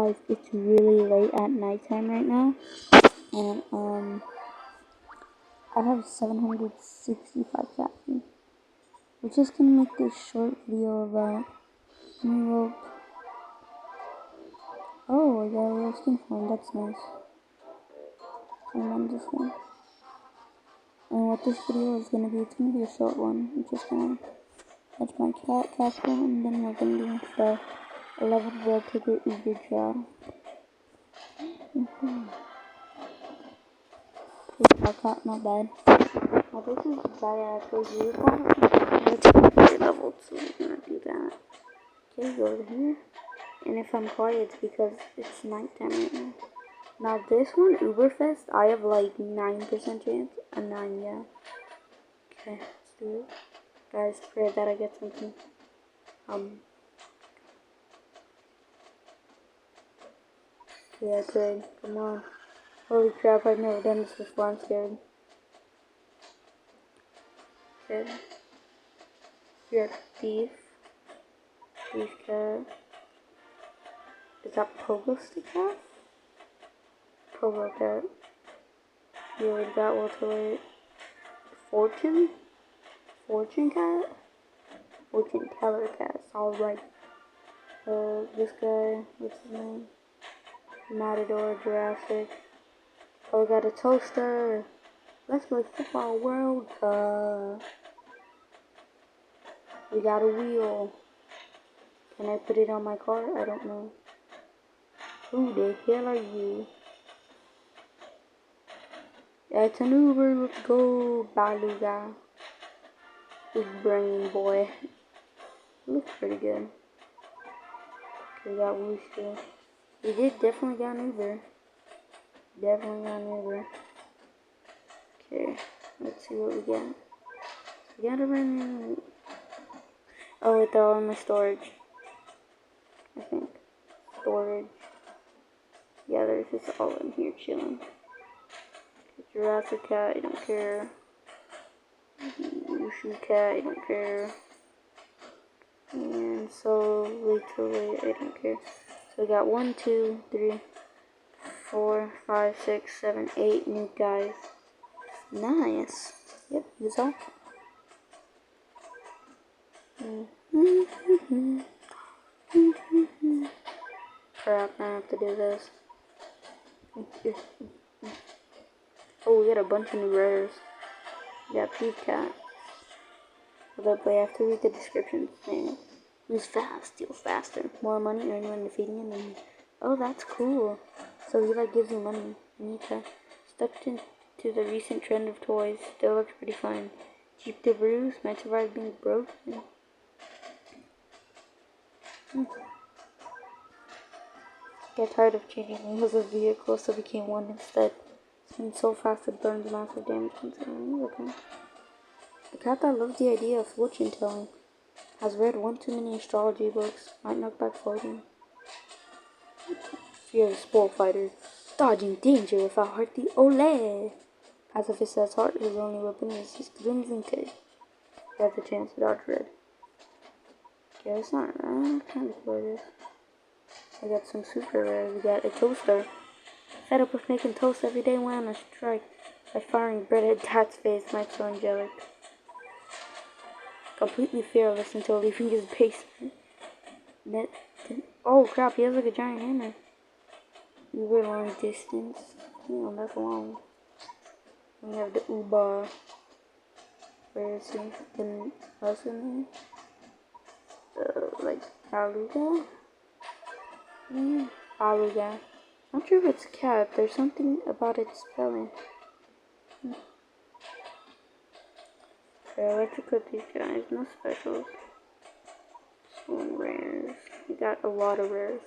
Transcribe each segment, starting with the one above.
Guys, it's really late at nighttime right now, and I have 765 caffeine. We're just gonna make this short video about new rope. Oh, I got a little skin form, that's nice. And then this one. And what this video is gonna be, it's gonna be a short one. I'm just gonna catch my cat Casper, and then we're gonna do the 11 world ticket Uber job. Not bad. Now this is badass for you. Let's level 2. We're gonna do that. Okay, go over here. And if I'm quiet, it's because it's nighttime right now. Now this one, Uberfest, I have like 9% chance. A 9, yeah. Okay, let's do it. Guys, pray that I get something. Yeah, I prayed. Come on. Holy crap, I've never done this before. I'm scared. Okay. You're a thief. Thief cat. Is that Pogo Stick Cat? Pogo Cat. You already got Walter Fortune? Fortune Cat? Fortune Teller Cat. Alright. This guy, what's his name? Matador, Jurassic. Oh, we got a toaster. Let's play Football World Cup. We got a wheel. Can I put it on my car? I don't know. Who the hell are you? It's an Uber. Let's go, Baluga. Big brain boy. Looks pretty good. We got Wooster. We did definitely got an Uber. Definitely got an Uber. Okay, let's see what we got. We got a run. Oh, wait, they're all in my storage. I think. Storage. Yeah, they're just all in here chilling. Jurassic Cat, I don't care. Wushu Cat, I don't care. And so, literally, I don't care. So we got 1, 2, 3, 4, 5, 6, 7, 8 new guys. Nice. Yep, that's all. Crap, I have to do this. Oh, we got a bunch of new rares. We got Peep Cat. But I have to read the description thing. Moves fast, steals faster. More money earned when defeating enemies. Oh, that's cool. So he like gives you money. Anita. Stuck into the recent trend of toys. Still looks pretty fun. Cheap to bruise. Might survive being broken. Get tired of changing wheels of vehicles, so became one instead. Spins so fast it burns massive damage considering. Okay. The cat that loves the idea of fortune telling. Has read one too many astrology books. Might knock back floating. Fearless bullfighter. Dodging danger without heart the ole. Pacifist says heart, his only weapon is his crimson cape. He has a chance to dodge red. Okay, that's not kind of gorgeous. I got some super rares. We got a toaster. Fed up with making toast every day, went on a strike by firing bread at Dad's face. Mike's so angelic. Completely fearless until leaving his basement. Oh crap, he has like a giant hammer. Uber long distance. Damn, that's long. We have the Uber. Where is he? The husband? Like Baluga? Baluga. Not sure if it's cat. There's something about its spelling. Okay, let's equip these guys. No specials. Some rares. We got a lot of rares.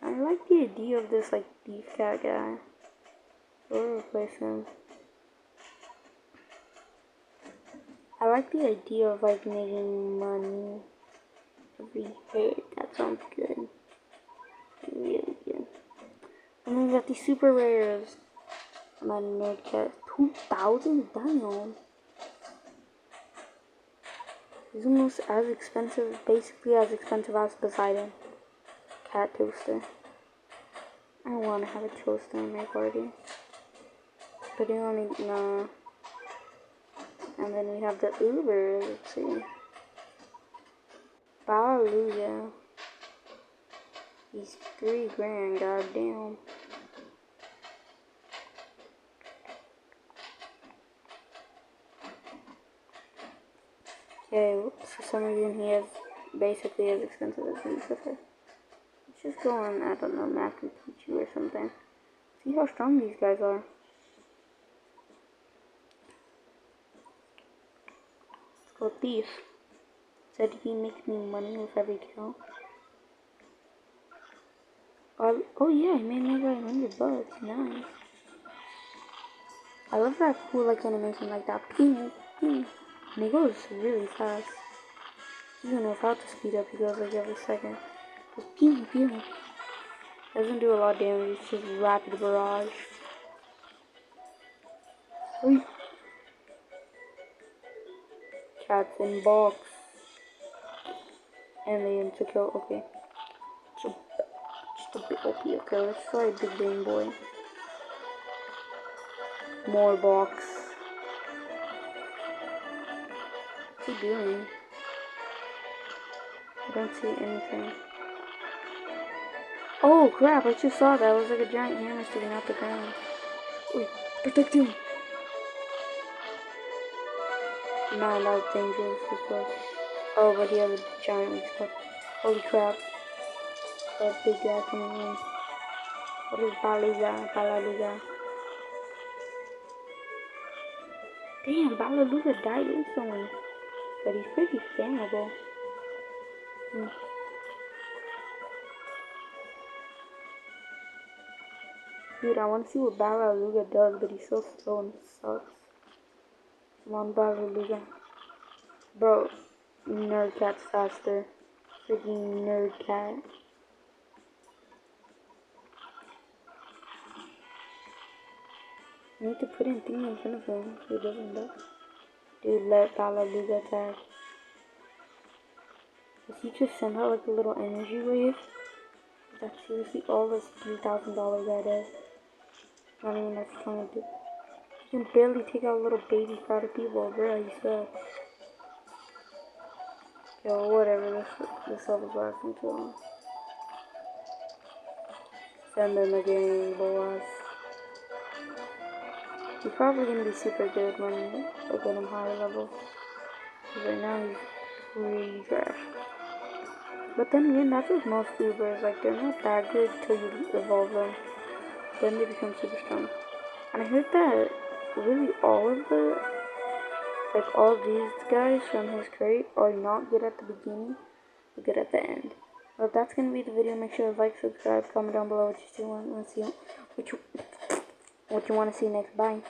I like the idea of this like beef cat guy. We'll replace him. I like the idea of like making money every hit. That sounds good. Really good. And then we got these super rares. I'm at a nerd cat. 2,000? Damn. It's almost as expensive, basically as expensive as Poseidon. Cat toaster. I want to have a toaster in my party. But you only, nah. And then we have the Uber, let's see. Hallelujah. He's $3 grand, goddamn. Okay, for some reason he has basically as expensive as Lucifer. Let's just go on, I don't know, Machu Picchu or something. See how strong these guys are. Let's go thief. Said he makes me money with every kill. Oh yeah, he made me like $100. Nice. I love that cool like animation like that. Pew, pew. And he goes really fast. Even without the speed up, he goes like every second. Just pew, pew. Doesn't do a lot of damage, it's just rapid barrage. Oy. Cats in box. And they to kill, okay. So, just a bit OP, okay, let's try Big Brain Boy. More box. What's he doing? I don't see anything. Oh crap, I just saw that. It was like a giant hammer sticking out the ground. Wait, protect him! Man, that was dangerously close. Oh, but he has a giant weak spot. Holy crap. That big guy coming in. What is Balaluga? Damn, Balaluga died instantly. But he's pretty spammable. Dude, I want to see what Balaluga does, but he's so slow and sucks. Come on, Balaluga. Bro, Nerd Cat's faster. Freaking Nerd Cat. I need to put in thing in front of him so he doesn't die. Dude, let Balaluga attack. Does he just send out like a little energy wave? That's seriously all this $3,000 guy does. Not even that's trying to do. He can barely take out a little baby crowd of people, bro. He sucks. Yo, whatever. This level's lasting too long. Send in the game, boys. He's probably gonna be super good when I get him higher level. Because right now he's really trash. But then again, that's with most Ubers. Like, they're not that good till you evolve them. Then they become super strong. And I heard that really all of these guys from his crate are not good at the beginning, but good at the end. Well, that's gonna be the video. Make sure to like, subscribe, comment down below what you want to see next. Bye.